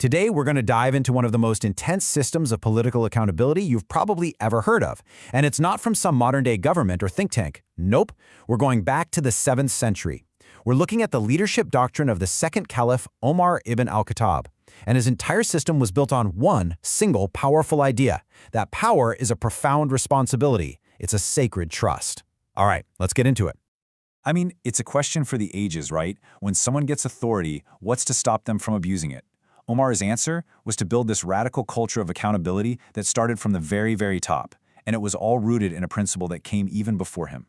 Today, we're going to dive into one of the most intense systems of political accountability you've probably ever heard of. And it's not from some modern-day government or think tank. Nope, we're going back to the 7th century. We're looking at the leadership doctrine of the second Caliph Umar ibn al-Khattab. And his entire system was built on one single powerful idea. That power is a profound responsibility. It's a sacred trust. All right, let's get into it. I mean, it's a question for the ages, right? When someone gets authority, what's to stop them from abusing it? Umar's answer was to build this radical culture of accountability that started from the very, very top, and it was all rooted in a principle that came even before him.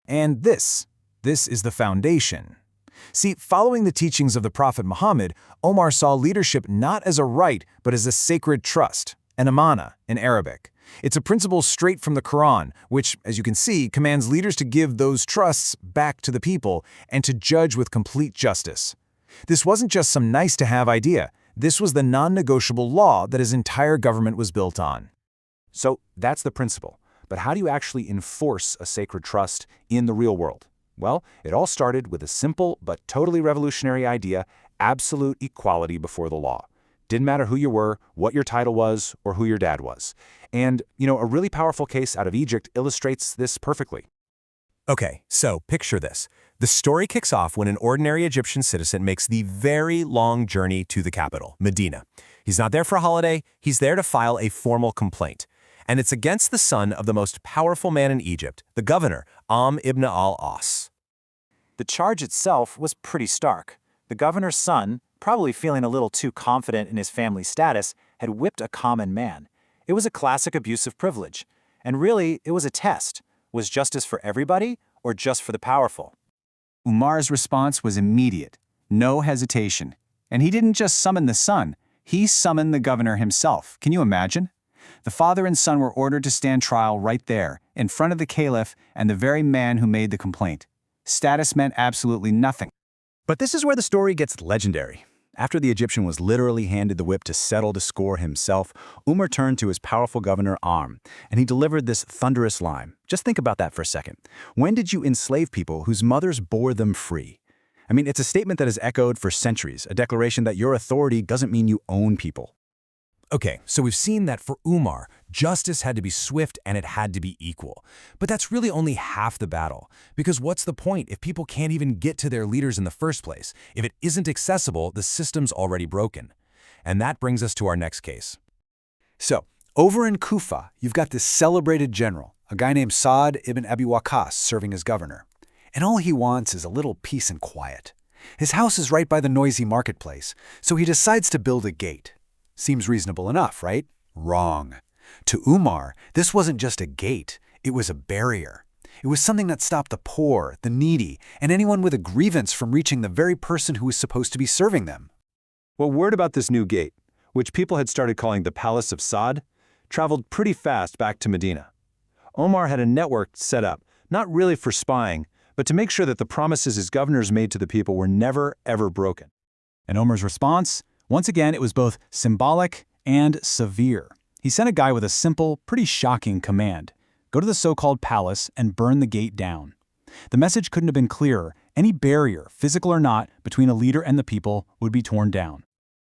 And this is the foundation. See, following the teachings of the Prophet Muhammad, Umar saw leadership not as a right, but as a sacred trust, an amana in Arabic. It's a principle straight from the Quran, which, as you can see, commands leaders to give those trusts back to the people and to judge with complete justice. This wasn't just some nice-to-have idea. This was the non-negotiable law that his entire government was built on. So that's the principle. But how do you actually enforce a sacred trust in the real world? Well, it all started with a simple but totally revolutionary idea: absolute equality before the law. Didn't matter who you were, what your title was, or who your dad was. And, a really powerful case out of Egypt illustrates this perfectly. Okay, so picture this. The story kicks off when an ordinary Egyptian citizen makes the very long journey to the capital, Medina. He's not there for a holiday, he's there to file a formal complaint. And it's against the son of the most powerful man in Egypt, the governor, Umar ibn al-As. The charge itself was pretty stark. The governor's son, probably feeling a little too confident in his family status, had whipped a common man. It was a classic abuse of privilege. And really, it was a test. Was justice for everybody, or just for the powerful? Umar's response was immediate, no hesitation. And he didn't just summon the son, he summoned the governor himself. Can you imagine? The father and son were ordered to stand trial right there, in front of the caliph and the very man who made the complaint. Status meant absolutely nothing. But this is where the story gets legendary. After the Egyptian was literally handed the whip to settle the score himself, Umar turned to his powerful governor, Amr, and he delivered this thunderous line. Just think about that for a second. When did you enslave people whose mothers bore them free? I mean, it's a statement that has echoed for centuries, a declaration that your authority doesn't mean you own people. Okay, so we've seen that for Umar, justice had to be swift and it had to be equal. But that's really only half the battle. Because what's the point if people can't even get to their leaders in the first place? If it isn't accessible, the system's already broken. And that brings us to our next case. So, over in Kufa, you've got this celebrated general, a guy named Sa'd ibn Abi Waqqas, serving as governor. And all he wants is a little peace and quiet. His house is right by the noisy marketplace, so he decides to build a gate. Seems reasonable enough, right? Wrong. To Umar, this wasn't just a gate, it was a barrier. It was something that stopped the poor, the needy, and anyone with a grievance from reaching the very person who was supposed to be serving them. Well, word about this new gate, which people had started calling the Palace of Sa'd, traveled pretty fast back to Medina. Umar had a network set up, not really for spying, but to make sure that the promises his governors made to the people were never, ever broken. And Umar's response? Once again, it was both symbolic and severe. He sent a guy with a simple, pretty shocking command. Go to the so-called palace and burn the gate down. The message couldn't have been clearer. Any barrier, physical or not, between a leader and the people would be torn down.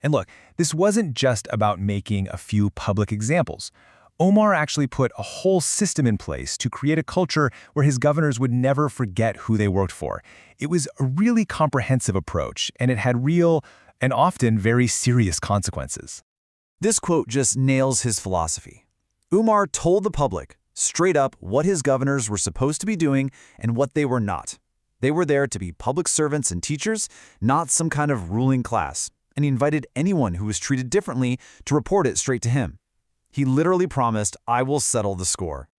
And look, this wasn't just about making a few public examples. Umar actually put a whole system in place to create a culture where his governors would never forget who they worked for. It was a really comprehensive approach, and it had real and often very serious consequences. This quote just nails his philosophy. Umar told the public, straight up, what his governors were supposed to be doing and what they were not. They were there to be public servants and teachers, not some kind of ruling class, and he invited anyone who was treated differently to report it straight to him. He literally promised, "I will settle the score."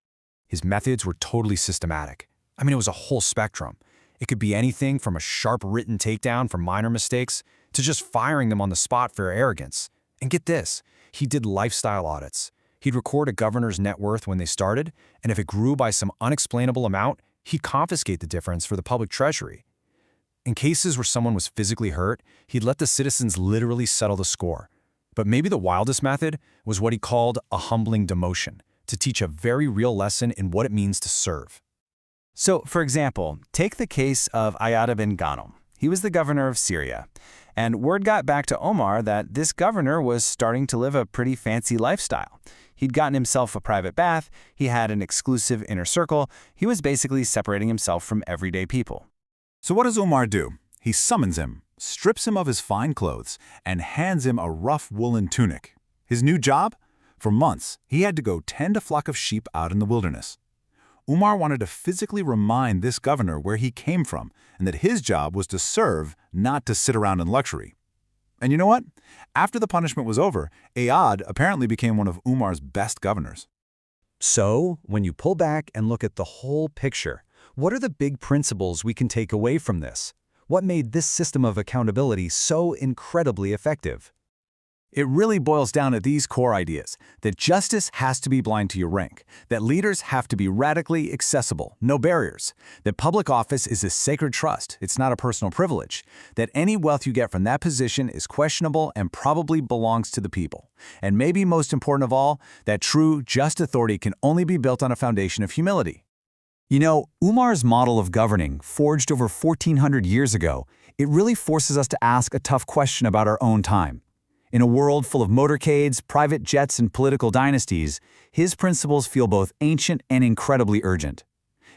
His methods were totally systematic. I mean, it was a whole spectrum. It could be anything from a sharp written takedown for minor mistakes to just firing them on the spot for arrogance. And get this, he did lifestyle audits. He'd record a governor's net worth when they started, and if it grew by some unexplainable amount, he'd confiscate the difference for the public treasury. In cases where someone was physically hurt, he'd let the citizens literally settle the score. But maybe the wildest method was what he called a humbling demotion, to teach a very real lesson in what it means to serve. So, for example, take the case of Ayyad bin Ghanem. He was the governor of Syria. And word got back to Umar that this governor was starting to live a pretty fancy lifestyle. He'd gotten himself a private bath, he had an exclusive inner circle, he was basically separating himself from everyday people. So what does Umar do? He summons him, strips him of his fine clothes, and hands him a rough woolen tunic. His new job? For months, he had to go tend a flock of sheep out in the wilderness. Umar wanted to physically remind this governor where he came from and that his job was to serve, not to sit around in luxury. And you know what? After the punishment was over, Ayad apparently became one of Umar's best governors. So, when you pull back and look at the whole picture, what are the big principles we can take away from this? What made this system of accountability so incredibly effective? It really boils down to these core ideas, that justice has to be blind to your rank, that leaders have to be radically accessible, no barriers, that public office is a sacred trust, it's not a personal privilege, that any wealth you get from that position is questionable and probably belongs to the people, and maybe most important of all, that true, just authority can only be built on a foundation of humility. You know, Umar's model of governing, forged over 1,400 years ago, it really forces us to ask a tough question about our own time. In a world full of motorcades, private jets, and political dynasties, his principles feel both ancient and incredibly urgent.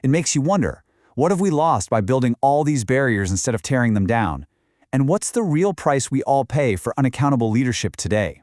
It makes you wonder, what have we lost by building all these barriers instead of tearing them down? And what's the real price we all pay for unaccountable leadership today?